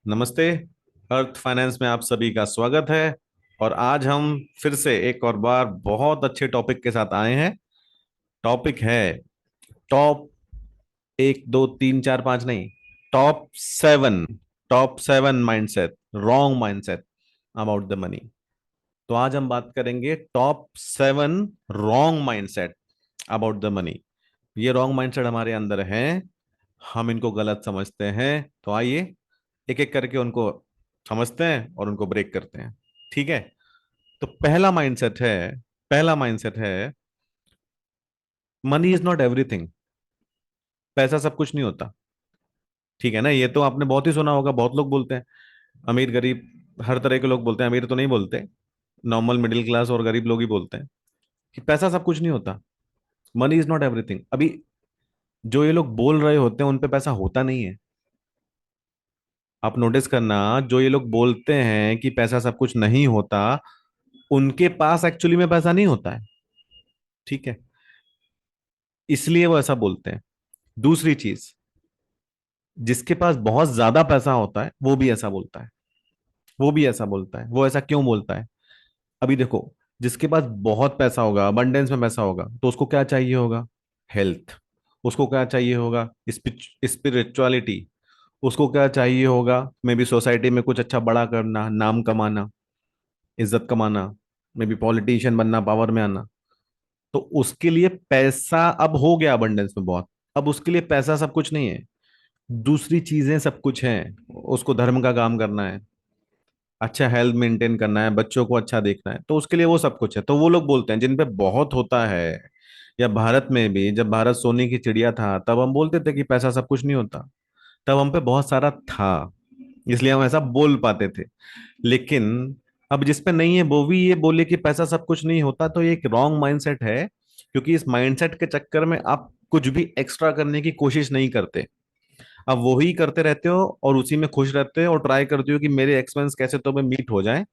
नमस्ते। अर्थ फाइनेंस में आप सभी का स्वागत है। और आज हम फिर से एक और बार बहुत अच्छे टॉपिक के साथ आए हैं। टॉपिक है टॉप 1 2 3 4 5 नहीं, top 7। Top 7 mindset, wrong mindset about the money. तो आज हम बात करेंगे top 7 wrong mindset about the money. ये रॉन्ग माइंडसेट हमारे अंदर हैं, हम इनको गलत समझते हैं। तो आइए एक एक करके उनको समझते हैं और उनको ब्रेक करते हैं। ठीक है। तो पहला माइंडसेट है मनी इज नॉट एवरीथिंग। पैसा सब कुछ नहीं होता। ठीक है ना, ये तो आपने बहुत ही सुना होगा, बहुत लोग बोलते हैं। अमीर गरीब हर तरह के लोग बोलते हैं, अमीर तो नहीं बोलते। नॉर्मल मिडिल क्लास और गरीब लोग ही बोलते हैं कि पैसा सब कुछ नहीं होता। Money is not everything. अभी जो ये लोग बोल रहे होते हैं उन पे पैसा होता नहीं है। आप नोटिस करना, जो ये लोग बोलते हैं कि पैसा सब कुछ नहीं होता, उनके पास एक्चुअली में पैसा नहीं होता है। ठीक है, इसलिए वो ऐसा बोलते हैं। दूसरी चीज, जिसके पास बहुत ज्यादा पैसा होता है वो भी ऐसा बोलता है। वो भी ऐसा बोलता है। वो ऐसा क्यों बोलता है? अभी देखो, जिसके पास बहुत पैसा होगा, अबंडेंस में पैसा होगा, तो उसको क्या चाहिए होगा? हेल्थ। उसको क्या चाहिए होगा? स्पिरिचुअलिटी। उसको क्या चाहिए होगा? मे बी सोसाइटी में कुछ अच्छा बड़ा करना, नाम कमाना, इज्जत कमाना, मे बी पॉलिटिशियन बनना, पावर में आना। तो उसके लिए पैसा अब हो गया अबंडेंस में बहुत। अब उसके लिए पैसा सब कुछ नहीं है, दूसरी चीजें सब कुछ हैं। उसको धर्म का काम करना है, अच्छा हेल्थ मेंटेन करना है, बच्चों को अच्छा देखना है, तो उसके लिए वो सब कुछ है। तो वो लोग बोलते हैं जिन पे बहुत होता है। या भारत में भी जब भारत सोने की चिड़िया था तब हम बोलते थे कि पैसा सब कुछ नहीं होता। तब हम पे बहुत सारा था, इसलिए हम ऐसा बोल पाते थे। लेकिन अब जिस पे नहीं है वो भी ये बोले कि पैसा सब कुछ नहीं होता, तो ये एक रॉन्ग माइंडसेट है। क्योंकि इस माइंडसेट के चक्कर में आप कुछ भी एक्स्ट्रा करने की कोशिश नहीं करते। अब वही करते रहते हो और उसी में खुश रहते हो और ट्राई करते हो कि मेरे एक्सपेंस कैसे तो में मीट हो जाए।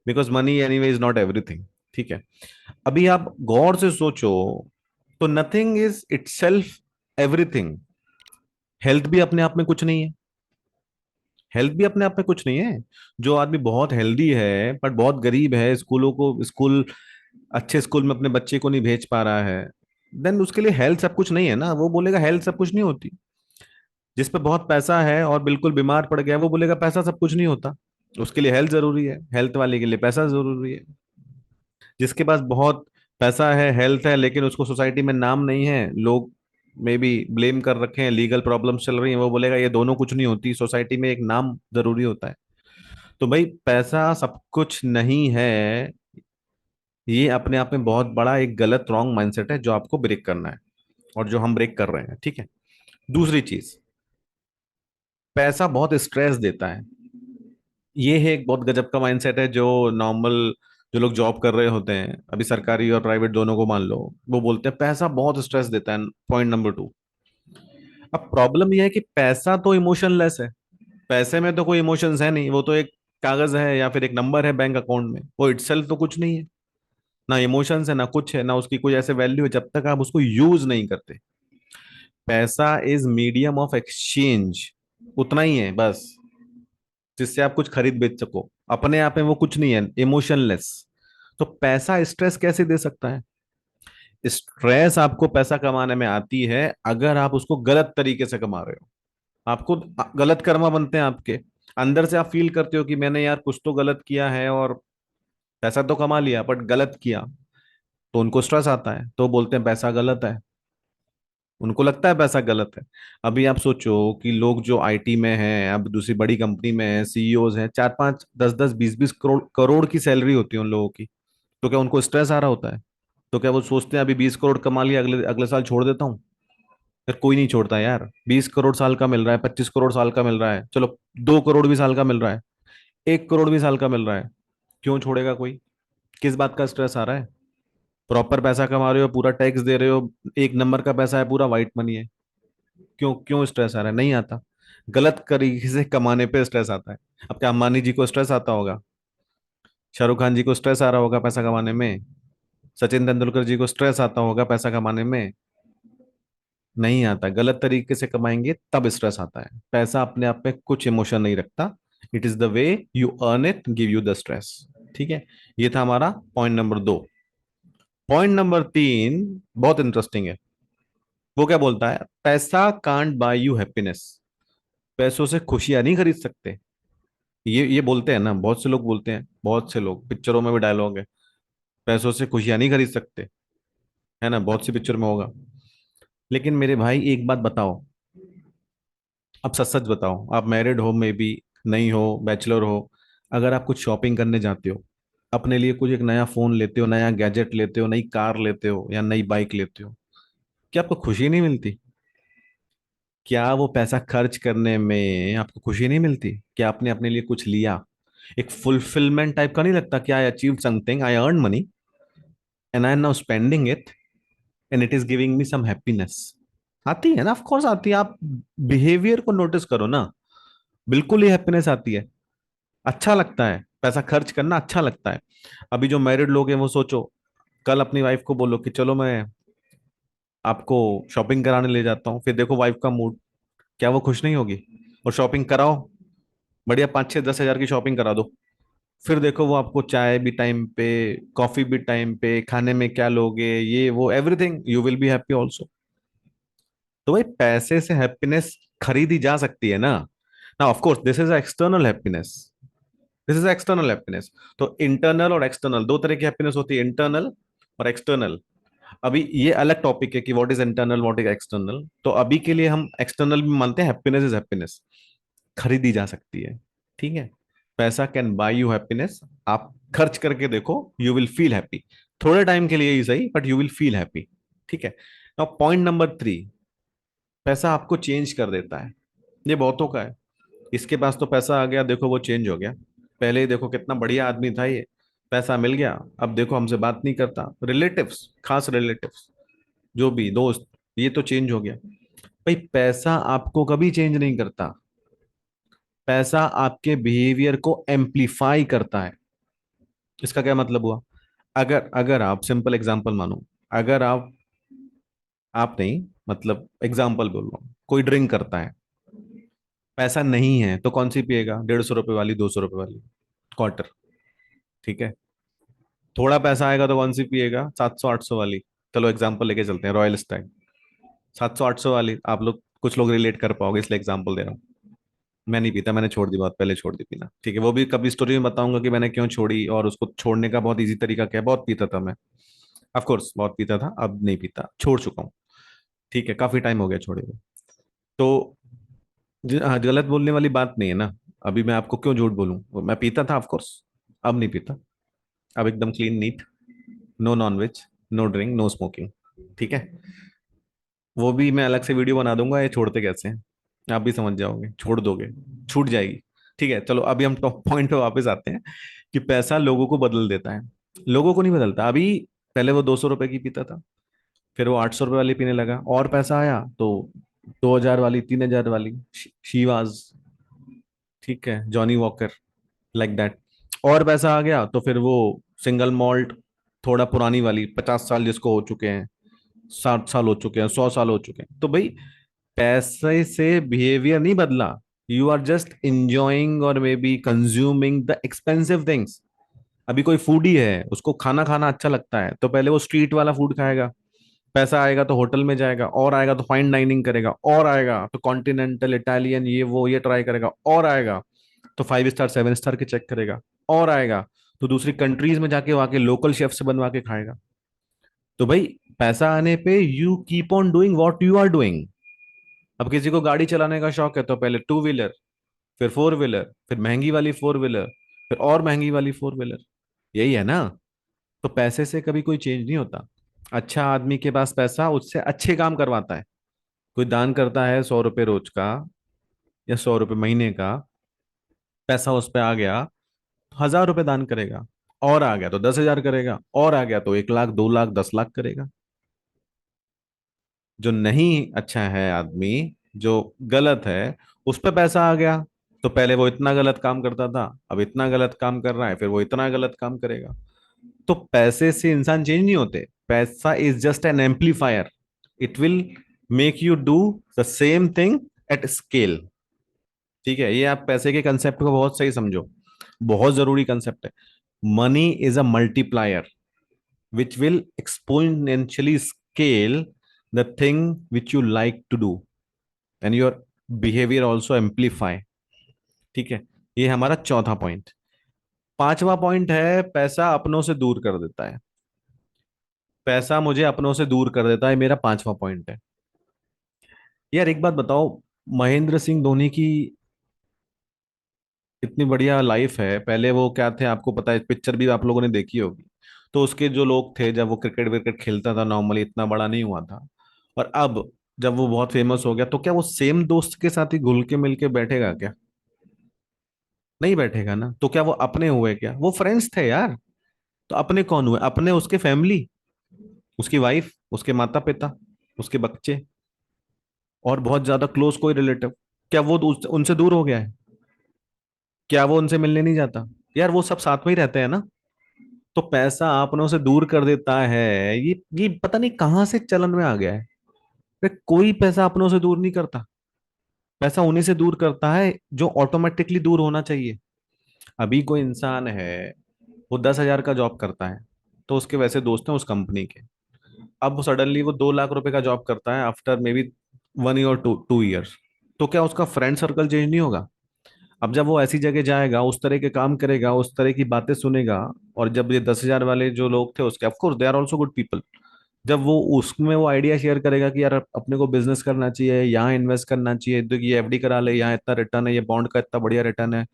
Because money anyway is not everything. ठीक है। अभी आप गौर से सोचो, तो nothing is itself everything. Health भी अपने आप में कुछ नहीं है। हेल्थ भी अपने आप में कुछ नहीं है। जो आदमी बहुत हेल्दी है पर बहुत गरीब है, स्कूल अच्छे स्कूल में अपने बच्चे को नहीं भेज पा रहा है, देन उसके लिए हेल्थ सब कुछ नहीं है ना। वो बोलेगा हेल्थ सब कुछ नहीं होती। जिस पे बहुत पैसा है और बिल्कुल बीमार पड़ गया, वो बोलेगा पैसा सब कुछ नहीं होता। उसके लिए हेल्थ जरूरी है, हेल्थ वाले के लिए पैसा जरूरी है। जिसके पास बहुत पैसा है, हेल्थ है, लेकिन उसको सोसाइटी में नाम नहीं है, लोग मे बी ब्लेम कर रखे हैं, लीगल प्रॉब्लम्स चल रही हैं, वो बोलेगा ये दोनों कुछ नहीं होती, सोसाइटी में एक नाम जरूरी होता है। तो भाई पैसा सब कुछ नहीं है। ये अपने आप में बहुत बड़ा एक गलत रॉन्ग माइंडसेट है जो आपको ब्रेक करना है, और जो हम ब्रेक कर रहे हैं। ठीक है। दूसरी चीज, पैसा बहुत स्ट्रेस देता है। ये है एक बहुत गजब का माइंडसेट है जो नॉर्मल, जो लोग जॉब कर रहे होते हैं, अभी सरकारी और प्राइवेट दोनों को मान लो, वो बोलते हैं पैसा बहुत स्ट्रेस देता है। Point number 2। अब प्रॉब्लम यह है कि पैसा तो इमोशनलेस है। पैसे में तो कोई इमोशंस है नहीं, वो तो एक कागज है या फिर एक नंबर है बैंक अकाउंट में, वो इटसेल्फ तो कुछ नहीं है। ना इमोशंस है, ना कुछ है, ना उसकी कोई ऐसे वैल्यू है जब तक आप उसको यूज नहीं करते। पैसा इज मीडियम ऑफ एक्सचेंज, उतना ही है बस, जिससे आप कुछ खरीद बेच सको। अपने आप में वो कुछ नहीं है, इमोशनलेस। तो पैसा स्ट्रेस कैसे दे सकता है? स्ट्रेस आपको पैसा कमाने में आती है अगर आप उसको गलत तरीके से कमा रहे हो। आपको गलत कर्मा बनते हैं आपके अंदर से। आप फील करते हो कि मैंने यार कुछ तो गलत किया है और पैसा तो कमा लिया बट गलत किया। तो उनको स्ट्रेस आता है, तो बोलते हैं पैसा गलत है। उनको लगता है पैसा गलत है। अभी आप सोचो कि लोग जो आईटी में हैं, अब दूसरी बड़ी कंपनी में हैं, सीईओज हैं, 4 5 10 10 20 20 करोड़ करोड़ की सैलरी होती है उन लोगों की। तो क्या उनको स्ट्रेस आ रहा होता है? तो क्या वो सोचते हैं अभी 20 करोड़ कमा लिया, अगले अगले साल छोड़ देता हूँ? फिर कोई नहीं छोड़ता यार। 20 करोड़ साल का मिल रहा है, 25 करोड़ साल का मिल रहा है, चलो 2 करोड़ भी साल का मिल रहा है, 1 करोड़ भी साल का मिल रहा है, क्यों छोड़ेगा कोई? किस बात का स्ट्रेस आ रहा है? प्रॉपर पैसा कमा रहे हो, पूरा टैक्स दे रहे हो, एक नंबर का पैसा है, पूरा वाइट मनी है, क्यों क्यों स्ट्रेस आ रहा है? नहीं आता। गलत तरीके से कमाने पे स्ट्रेस आता है। अब क्या अंबानी जी को स्ट्रेस आता होगा? शाहरुख खान जी को स्ट्रेस आ रहा होगा पैसा कमाने में? सचिन तेंदुलकर जी को स्ट्रेस आता होगा पैसा कमाने में? नहीं आता। गलत तरीके से कमाएंगे तब स्ट्रेस आता है। पैसा अपने आप में कुछ इमोशन नहीं रखता। It is the way you earn it give you the stress. ठीक है, ये था हमारा पॉइंट नंबर 2। पॉइंट नंबर 3 बहुत इंटरेस्टिंग है। वो क्या बोलता है? पैसा कांट बाय यू हैप्पीनेस। पैसों से खुशियां नहीं खरीद सकते। ये बोलते हैं ना, बहुत से लोग बोलते हैं, बहुत से लोग, पिक्चरों में भी डायलॉग है, पैसों से खुशियां नहीं खरीद सकते, है ना, बहुत सी पिक्चर में होगा। लेकिन मेरे भाई एक बात बताओ, अब सच सच बताओ, आप मैरिड हो मे बी, नहीं हो, बैचलर हो, अगर आप कुछ शॉपिंग करने जाते हो, अपने लिए कुछ एक नया फोन लेते हो, नया गैजेट लेते हो, नई कार लेते हो या नई बाइक लेते हो, क्या आपको खुशी नहीं मिलती? क्या वो पैसा खर्च करने में आपको खुशी नहीं मिलती? क्या आपने अपने लिए कुछ लिया? एक फुलफिलमेंट टाइप का नहीं लगता कि I achieve something, I earn money and I am now spending it and it is giving me some happiness? आती है ना, ऑफ कोर्स आती है। आप बिहेवियर को नोटिस करो ना, बिल्कुल ही हैप्पीनेस आती है। अच्छा लगता है, पैसा खर्च करना अच्छा लगता है। अभी जो मैरिड लोग हैं वो सोचो, कल अपनी वाइफ को बोलो कि चलो मैं आपको शॉपिंग कराने ले जाता हूँ, फिर देखो वाइफ का मूड, क्या वो खुश नहीं होगी? और शॉपिंग कराओ, बढ़िया 5 6 10 हजार की शॉपिंग करा दो, फिर देखो वो आपको चाय भी टाइम पे, कॉफी भी टाइम पे, खाने में क्या लोगे, ये वो everything, you will be happy also. तो भाई पैसे से हैप्पीनेस खरीदी जा सकती है ना। ना of course this is external happiness, this is external happiness. तो इंटरनल और एक्सटर्नल दो तरह की हैप्पीनेस होती है, इंटरनल और एक्सटर्नल। अभी ये अलग टॉपिक है कि what is internal what is external, तो अभी के लिए हम एक्सटर्नल भी मानते हैं, हैप्पीनेस इज हैप्पीनेस, खरीदी जा सकती है। ठीक है, पैसा कैन बाय यू हैप्पीनेस। आप खर्च करके देखो, यू विल फील हैप्पी, थोड़े टाइम के लिए ही सही, but you will feel happy. ठीक है। नाउ पॉइंट नंबर 3, पैसा आपको चेंज कर देता है। ये बहुतों का है, इसके पास तो पैसा आ गया, देखो वो चेंज हो गया। पहले ही देखो कितना बढ़िया आदमी था ये, पैसा मिल गया, अब देखो हमसे बात नहीं करता, रिलेटिव्स, खास रिलेटिव्स, जो भी दोस्त, ये तो चेंज हो गया। भाई पैसा आपको कभी चेंज नहीं करता, पैसा आपके बिहेवियर को एम्पलीफाई करता है। इसका क्या मतलब हुआ? अगर अगर आप सिंपल एग्जांपल मानो, अगर आप नहीं, मतलब एग्जांपल बोल रहा हूँ, कोई ड्रिंक करता है, पैसा नहीं है तो कौन सी पिएगा? 150 रुपए वाली, 200 रुपए वाली, क्वार्टर। ठीक है। थोड़ा पैसा आएगा तो कौन सी पिएगा? 700 800 वाली। चलो एग्जांपल लेके चलते हैं, रॉयल स्टैग, 700 800 वाली। आप लोग, कुछ लोग रिलेट कर पाओगे इसलिए एग्जांपल दे रहा हूँ। मैं नहीं पीता, मैंने छोड़ दी, बहुत पहले छोड़ दी पीना। ठीक है, वो भी कभी स्टोरी में बताऊंगा कि मैंने क्यों छोड़ी, और उसको छोड़ने का बहुत इजी तरीका क्या है। बहुत पीता था मैं, ऑफ कोर्स बहुत पीता था, अब नहीं पीता, छोड़ चुका हूँ। ठीक है, काफी टाइम हो गया छोड़े हुए। तो हाँ, गलत बोलने वाली बात नहीं है ना। अभी मैं आपको क्यों झूठ बोलूं, मैं पीता था ऑफ कोर्स, अब नहीं पीता। अब एकदम clean neat, no nonveg, no drink, no smoking. ठीक है। वो भी मैं अलग से वीडियो बना दूंगा, ये छोड़ते कैसे हैं, आप भी समझ जाओगे, छोड़ दोगे, छूट जाएगी। ठीक है, चलो अभी हम टॉप पॉइंट पे वापस आते हैं कि पैसा लोगों को बदल देता है। लोगों को नहीं बदलता। अभी पहले वो 200 रुपए की पीता था, फिर वो 800 रुपए वाली पीने लगा, और पैसा आया तो 2000 वाली, 3000 वाली, शीवाज, ठीक है, जॉनी वॉकर, लाइक दैट। और पैसा आ गया तो फिर वो सिंगल मॉल्ट, थोड़ा पुरानी वाली, 50 साल जिसको हो चुके हैं, 60 साल हो चुके हैं, 100 साल हो चुके हैं। तो भाई पैसे से बिहेवियर नहीं बदला, यू आर जस्ट इंजॉइंग और may be consuming the expensive things. अभी कोई फूडी है, उसको खाना खाना अच्छा लगता है, तो पहले वो स्ट्रीट वाला फूड खाएगा, पैसा आएगा तो होटल में जाएगा, और आएगा तो फाइन डाइनिंग करेगा, और आएगा तो कॉन्टिनेंटल इटालियन ये वो ये ट्राई करेगा, और आएगा तो 5 स्टार 7 स्टार के चेक करेगा, और आएगा तो दूसरी कंट्रीज में जाके वहां के लोकल शेफ से बनवा के खाएगा। तो भाई पैसा आने पे you keep on doing what you are doing. अब किसी को गाड़ी चलाने का शौक है तो पहले 2 व्हीलर, फिर 4 व्हीलर, फिर महंगी वाली 4 व्हीलर, फिर और महंगी वाली 4 व्हीलर। यही है ना। तो पैसे से कभी कोई चेंज नहीं होता। अच्छा आदमी के पास पैसा उससे अच्छे काम करवाता है। कोई दान करता है 100 रुपए रोज का या 100 रुपए महीने का, पैसा उस पे आ गया, 1000 रुपए दान करेगा, और आ गया तो 10 हजार करेगा, और आ गया तो 1 लाख 2 लाख 10 लाख करेगा। जो नहीं अच्छा है आदमी, जो गलत है, उस पे पैसा आ गया, तो पहले वो इतना गलत काम करता था, अब इतना गलत काम कर रहा है, फिर वो इतना गलत काम करेगा। तो पैसे से इंसान चेंज नहीं होते, पैसा is just an amplifier, it will make you do the same thing at scale. ठीक है, ये आप पैसे के कंसेप्ट को बहुत सही समझो, बहुत जरूरी कंसेप्ट है। Money is a multiplier which will exponentially scale the thing which you like to do and your behavior also amplify। ठीक है, ये हमारा चौथा पॉइंट। पांचवा पॉइंट है पैसा अपनों से दूर कर देता है। पैसा मुझे अपनों से दूर कर देता है, मेरा पांचवा पॉइंट है। यार एक बात बताओ, महेंद्र सिंह धोनी की इतनी बढ़िया लाइफ है, पहले वो क्या थे आपको पता है, पिक्चर भी आप लोगों ने देखी होगी। तो उसके जो लोग थे, जब वो क्रिकेट विकेट खेलता था नॉर्मली, इतना बड़ा नहीं हुआ था। और अब जब वो बहुत फेमस हो गया, तो क्या वो सेम दोस्त के साथ ही घुल के मिल के बैठेगा क्या? नहीं बैठेगा ना। तो क्या वो अपने हुए क्या? वो फ्रेंड्स थे यार। तो अपने कौन हुए? अपने उसके फैमिली, उसकी वाइफ, उसके माता पिता, उसके बच्चे, और बहुत ज्यादा क्लोज कोई रिलेटिव। क्या वो उनसे दूर हो गया है? क्या वो उनसे मिलने नहीं जाता? यार वो सब साथ में ही रहते हैं ना। तो पैसा अपनों से दूर कर देता है, ये पता नहीं कहां से चलन में आ गया है। कोई पैसा अपनों से दूर नहीं करता। पैसा उन्हीं से दूर करता है जो ऑटोमेटिकली दूर होना चाहिए। अभी कोई इंसान है, वो 10,000 का जॉब करता है, तो उसके वैसे दोस्त हैं उस कंपनी के। अब सडनली वो 2 लाख रुपए का जॉब करता है after may be 1 year, 2 years. तो क्या उसका फ्रेंड सर्कल चेंज नहीं होगा? अब जब वो ऐसी जगह जाएगा, उस तरह के काम करेगा, उस तरह की बातें सुनेगा, और जब ये 10,000 वाले जो लोग थे उसके, of course they are also good people, जब वो उसमें वो आइडिया शेयर करेगा कि यार अपने को बिजनेस करना चाहिए, यहाँ इन्वेस्ट करना चाहिए, तो ये एफडी करा ले, यहाँ इतना रिटर्न है, ये बॉन्ड का इतना बढ़िया रिटर्न है,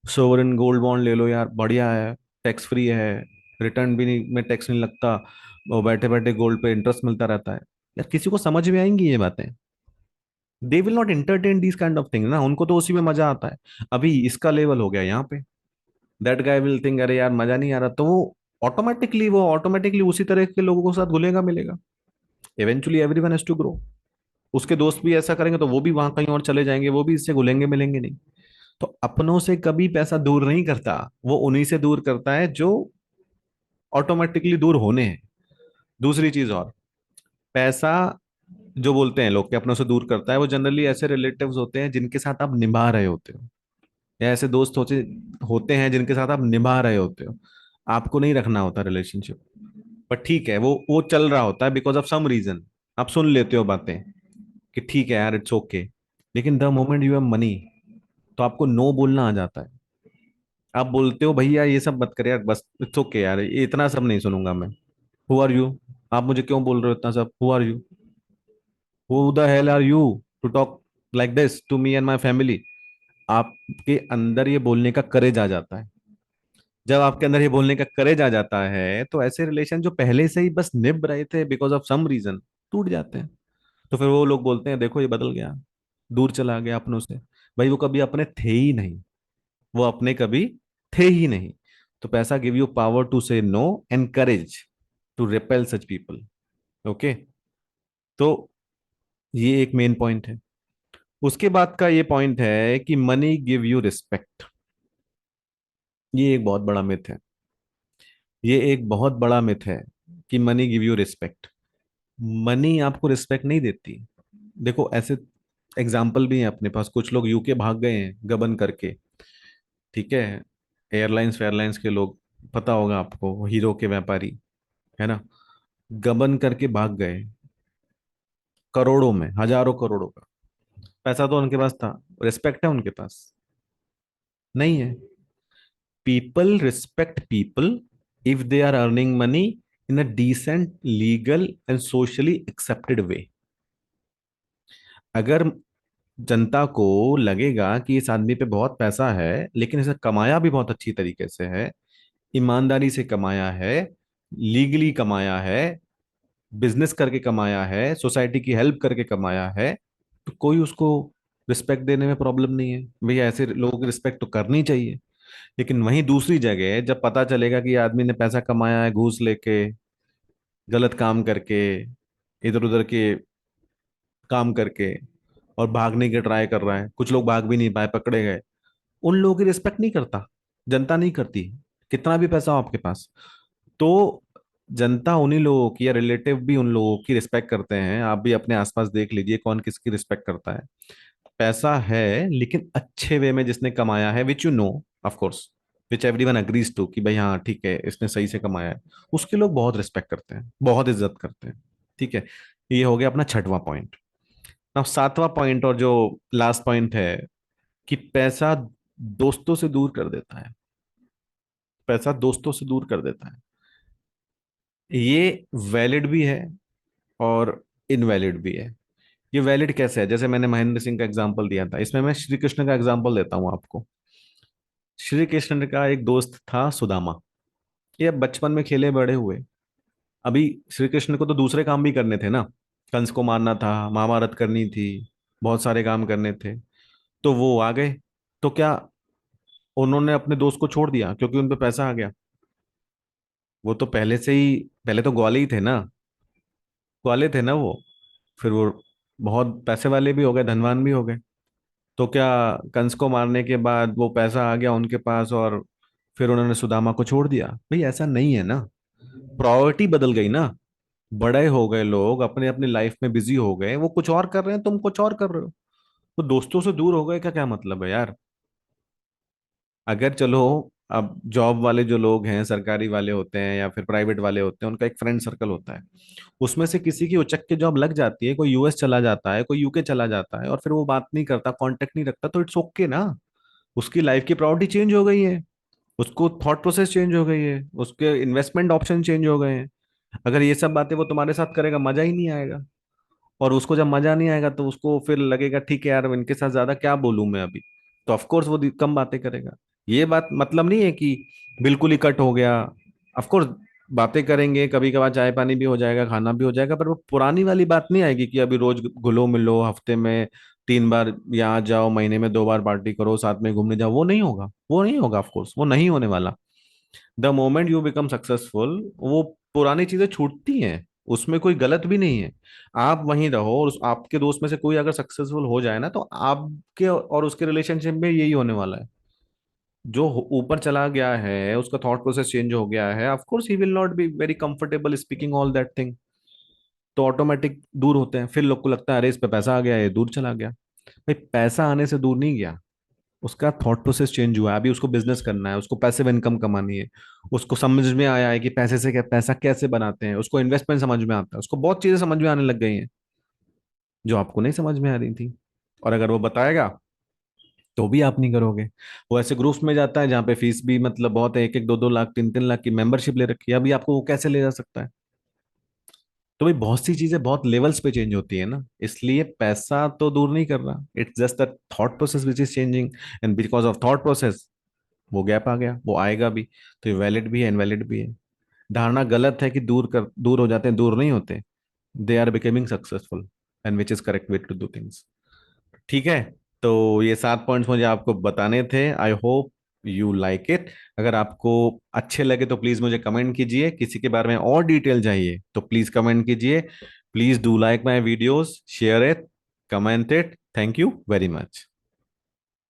सोवरेन गोल्ड बॉन्ड ले लो यार, बढ़िया है, टैक्स फ्री है, रिटर्न भी नहीं में टैक्स नहीं लगता, वो बैठे बैठे गोल्ड पे इंटरेस्ट मिलता रहता है। यार किसी को समझ में आएंगी ये बातें? They will not entertain this kind of thing ना, उनको तो उसी में मजा आता है। अभी इसका लेवल हो गया यहाँ पे, दैट गाय विल थिंक अरे यार मजा नहीं आ रहा, तो वो ऑटोमेटिकली उसी तरह के लोगों के साथ घुलेगा मिलेगा। Eventually everyone has to grow. उसके दोस्त भी ऐसा करेंगे तो वो भी वहां कहीं और चले जाएंगे, वो भी इससे घुलेंगे मिलेंगे नहीं। तो अपनों से कभी पैसा दूर नहीं करता, वो उन्हीं से दूर करता है जो ऑटोमेटिकली दूर होने हैं। दूसरी चीज और, पैसा जो बोलते हैं लोग कि अपनों से दूर करता है, वो जनरली ऐसे रिलेटिव्स होते हैं जिनके साथ आप निभा रहे होते हो, या ऐसे दोस्त होते होते हैं जिनके साथ आप निभा रहे होते हो। आपको नहीं रखना होता रिलेशनशिप, पर ठीक है वो चल रहा होता है बिकॉज ऑफ सम रीजन। आप सुन लेते हो बातें कि ठीक है यार इट्स ओके, लेकिन the moment you have money, तो आपको नो बोलना आ जाता है। आप बोलते हो भैया ये सब मत कर यार, बस इट्स ओके यार, ये इतना सब नहीं सुनूंगा मैं। Who are you? आप मुझे क्यों बोल रहे हो इतना सब? Who are you? Who the hell are you to talk like this to me and my family? आपके अंदर ये बोलने का करेज आ जाता है। जब आपके अंदर ये बोलने का करेज आ जाता है, तो ऐसे रिलेशन जो पहले से ही बस निभ रहे थे बिकॉज ऑफ सम रीजन, टूट जाते हैं। तो फिर वो लोग बोलते हैं देखो ये बदल गया, दूर चला गया अपनों से। भाई वो कभी अपने थे ही नहीं, वो अपने कभी थे ही नहीं। तो पैसा give you power to say no and courage to repel such people. Okay, तो ये एक मेन पॉइंट है। उसके बाद का ये पॉइंट है कि मनी गिव यू रिस्पेक्ट। ये एक बहुत बड़ा मिथ है। ये एक बहुत बड़ा मिथ है कि money give you respect. Money आपको रिस्पेक्ट नहीं देती। देखो ऐसे एग्जाम्पल भी हैं अपने पास, कुछ लोग यूके भाग गए हैं गबन करके। ठीक है, एयरलाइंस फेयरलाइंस के लोग, पता होगा आपको, हीरो के व्यापारी, है ना, गबन करके भाग गए, करोड़ों में, हजारों करोड़ों का पैसा तो उनके पास था, रिस्पेक्ट है उनके पास? नहीं है। People respect people if they are earning money in a decent, legal and socially accepted way. अगर जनता को लगेगा कि इस आदमी पे बहुत पैसा है, लेकिन इसे कमाया भी बहुत अच्छी तरीके से है, ईमानदारी से कमाया है, लीगली कमाया है, बिजनेस करके कमाया है, सोसाइटी की हेल्प करके कमाया है, तो कोई उसको रिस्पेक्ट देने में प्रॉब्लम नहीं है। भैया ऐसे लोगों की रिस्पेक्ट तो करनी चाहिए। लेकिन वहीं दूसरी जगह जब पता चलेगा कि ये आदमी ने पैसा कमाया है घूस लेके, गलत काम करके, इधर उधर के काम करके, और भागने की ट्राई कर रहा है, कुछ लोग भाग भी नहीं पाए, पकड़े गए, उन लोगों की रिस्पेक्ट नहीं करता, जनता नहीं करती, कितना भी पैसा हो आपके पास। तो जनता उन्हीं लोगों की, या रिलेटिव भी उन लोगों की रिस्पेक्ट करते हैं। आप भी अपने आसपास देख लीजिए कौन किसकी रिस्पेक्ट करता है। पैसा है लेकिन अच्छे वे में जिसने कमाया है, which you know, of course, which everyone agrees to कि भाई हाँ ठीक है इसने सही से कमाया है, उसके लोग बहुत रिस्पेक्ट करते हैं, बहुत इज्जत करते हैं। ठीक है, ये हो गया अपना छठवां पॉइंट। अब सातवां पॉइंट और जो लास्ट पॉइंट है, कि पैसा दोस्तों से दूर कर देता है। पैसा दोस्तों से दूर कर देता है। ये वैलिड भी है और इनवैलिड भी है। ये वैलिड कैसे है? जैसे मैंने महेंद्र सिंह का एग्जांपल दिया था, इसमें मैं श्री कृष्ण का एग्जांपल देता हूँ आपको। श्री कृष्ण का एक दोस्त था सुदामा। ये बचपन में खेले बड़े हुए। अभी श्री कृष्ण को तो दूसरे काम भी करने थे ना, कंस को मारना था, महाभारत करनी थी, बहुत सारे काम करने थे। तो वो आ गए, तो क्या उन्होंने अपने दोस्त को छोड़ दिया क्योंकि उन पे पैसा आ गया? वो तो पहले से ही, पहले तो ग्वाले ही थे ना, ग्वाले थे ना वो। फिर वो बहुत पैसे वाले भी हो गए, धनवान भी हो गए। तो क्या कंस को मारने के बाद वो पैसा आ गया उनके पास और फिर उन्होंने सुदामा को छोड़ दिया? भाई ऐसा नहीं है ना, प्रायोरिटी बदल गई ना। बड़े हो गए लोग, अपने अपनी लाइफ में बिजी हो गए, वो कुछ और कर रहे हैं, तुम कुछ और कर रहे हो। तो दोस्तों से दूर हो गए का क्या मतलब है यार? अगर चलो, अब जॉब वाले जो लोग हैं, सरकारी वाले होते हैं या फिर प्राइवेट वाले होते हैं, उनका एक फ्रेंड सर्कल होता है। उसमें से किसी की उचक के जॉब लग जाती है, कोई यूएस चला जाता है, कोई यूके चला जाता है, और फिर वो बात नहीं करता, कांटेक्ट नहीं रखता, तो इट्स ओके ना। उसकी लाइफ की प्रायोरिटी चेंज हो गई है, उसको थॉट प्रोसेस चेंज हो गई है, उसके इन्वेस्टमेंट ऑप्शन चेंज हो गए हैं। अगर ये सब बातें वो तुम्हारे साथ करेगा, मजा ही नहीं आएगा। और उसको जब मजा नहीं आएगा तो उसको फिर लगेगा ठीक है यार, इनके साथ ज्यादा क्या बोलूं मैं अभी। तो ऑफ कोर्स वो कम बातें करेगा। ये बात मतलब नहीं है कि बिल्कुल ही कट हो गया। ऑफ कोर्स बातें करेंगे, कभी कभार चाय पानी भी हो जाएगा, खाना भी हो जाएगा, पर वो पुरानी वाली बात नहीं आएगी कि अभी रोज घुलो मिलो, हफ्ते में 3 बार यहाँ जाओ, महीने में 2 बार पार्टी करो, साथ में घूमने जाओ। वो नहीं होगा, वो नहीं होगा, ऑफ कोर्स वो नहीं होने वाला। The moment you become successful, वो पुरानी चीजें छूटती हैं, उसमें कोई गलत भी नहीं है। आप वहीं रहो, और आपके दोस्त में से कोई अगर सक्सेसफुल हो जाए ना, तो आपके और उसके रिलेशनशिप में यही होने वाला है। जो ऊपर चला गया है, उसका थॉट प्रोसेस चेंज हो गया है, of course he will not be very comfortable speaking all that thing. तो ऑटोमेटिक दूर होते हैं। फिर लोग को लगता है अरे इस पे पैसा आ गया, ये दूर चला गया। भाई पैसा आने से दूर नहीं गया, उसका थॉट प्रोसेस चेंज हुआ है। अभी उसको बिजनेस करना है, उसको पैसिव इनकम कमानी है। उसको समझ में आया है कि पैसे से क्या, पैसा कैसे बनाते हैं, उसको इन्वेस्टमेंट समझ में आता है, उसको बहुत चीजें समझ में आने लग गई हैं जो आपको नहीं समझ में आ रही थी। और अगर वो बताएगा तो भी आप नहीं करोगे। वो ऐसे ग्रुप्स में जाता है जहाँ पे फीस भी मतलब बहुत है, 1-1, 2-2 लाख, 3-3 लाख की मेंबरशिप ले रखी है। अभी आपको वो कैसे ले जा सकता है? तो भाई बहुत सी चीजें बहुत लेवल्स पे चेंज होती है ना, इसलिए पैसा तो दूर नहीं कर रहा, it's just the thought process which is changing. And because of thought process वो गैप आ गया, वो आएगा भी। तो ये वैलिड भी है, इनवैलिड भी है। धारणा गलत है कि दूर हो जाते हैं, दूर नहीं होते। They are becoming successful, and which is correct way to do things. ठीक है, तो ये 7 पॉइंट्स मुझे आपको बताने थे। I hope you like it. अगर आपको अच्छे लगे तो प्लीज मुझे कमेंट कीजिए। किसी के बारे में और डिटेल चाहिए तो प्लीज कमेंट कीजिए। Please do like my videos, share it, comment it. Thank you very much.